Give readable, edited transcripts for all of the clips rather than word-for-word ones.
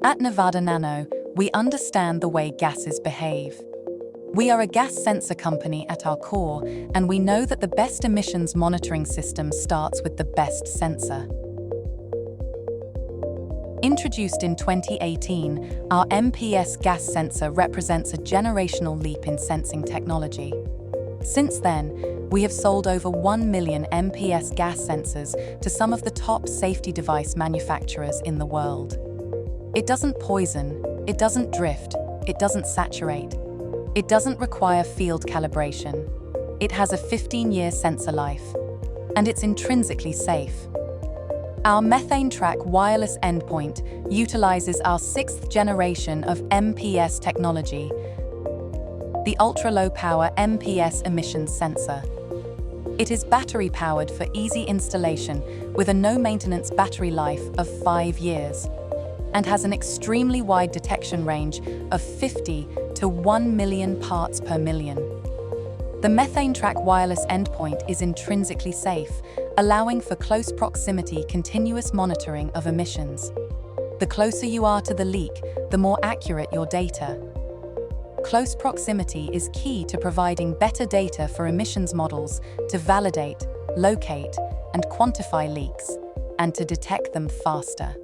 At NevadaNano, we understand the way gases behave. We are a gas sensor company at our core, and we know that the best emissions monitoring system starts with the best sensor. Introduced in 2018, our MPS gas sensor represents a generational leap in sensing technology. Since then, we have sold over 1 million MPS gas sensors to some of the top safety device manufacturers in the world. It doesn't poison, it doesn't drift, it doesn't saturate. It doesn't require field calibration. It has a 15-year sensor life, and it's intrinsically safe. Our methane track wireless endpoint utilizes our 6th generation of MPS technology, the ultra-low power MPS emissions sensor. It is battery-powered for easy installation with a no-maintenance battery life of 5 years and has an extremely wide detection range of 50 to 1 million parts per million. The methane track wireless endpoint is intrinsically safe, allowing for close proximity continuous monitoring of emissions. The closer you are to the leak, the more accurate your data. Close proximity is key to providing better data for emissions models to validate, locate, and quantify leaks, and to detect them faster.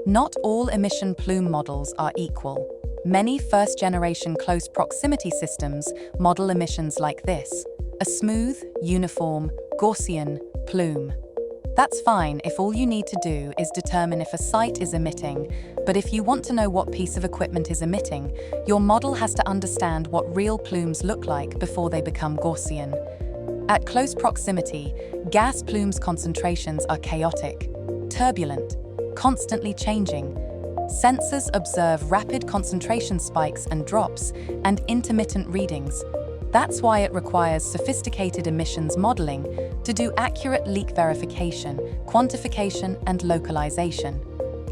Not all emission plume models are equal. Many first-generation close proximity systems model emissions like this: a smooth, uniform, Gaussian plume. That's fine if all you need to do is determine if a site is emitting, but if you want to know what piece of equipment is emitting, your model has to understand what real plumes look like before they become Gaussian. At close proximity, gas plumes concentrations are chaotic, turbulent, constantly changing. Sensors observe rapid concentration spikes and drops and intermittent readings. That's why it requires sophisticated emissions modeling to do accurate leak verification, quantification, and localization.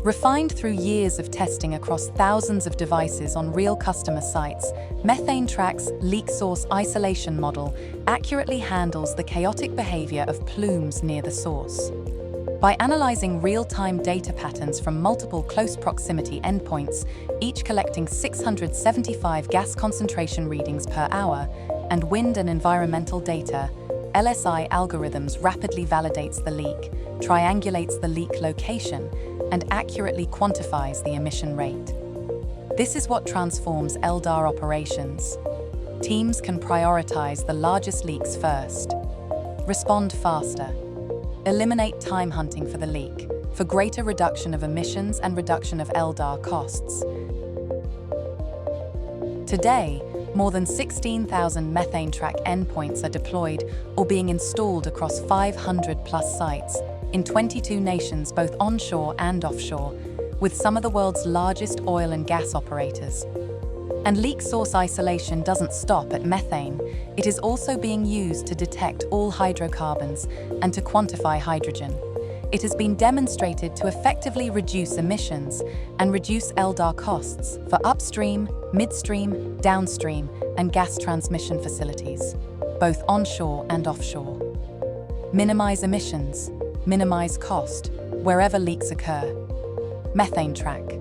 Refined through years of testing across thousands of devices on real customer sites, Methane Track's leak source isolation model accurately handles the chaotic behavior of plumes near the source. By analyzing real-time data patterns from multiple close proximity endpoints, each collecting 675 gas concentration readings per hour, and wind and environmental data, LSI algorithms rapidly validates the leak, triangulates the leak location, and accurately quantifies the emission rate. This is what transforms LDAR operations. Teams can prioritize the largest leaks first, respond faster, eliminate time hunting for the leak, for greater reduction of emissions and reduction of LDAR costs. Today, more than 16,000 methane track endpoints are deployed or being installed across 500+ sites in 22 nations, both onshore and offshore, with some of the world's largest oil and gas operators. And leak source isolation doesn't stop at methane. It is also being used to detect all hydrocarbons and to quantify hydrogen. It has been demonstrated to effectively reduce emissions and reduce LDAR costs for upstream, midstream, downstream, and gas transmission facilities, both onshore and offshore. Minimize emissions, minimize cost, wherever leaks occur. Methane Track.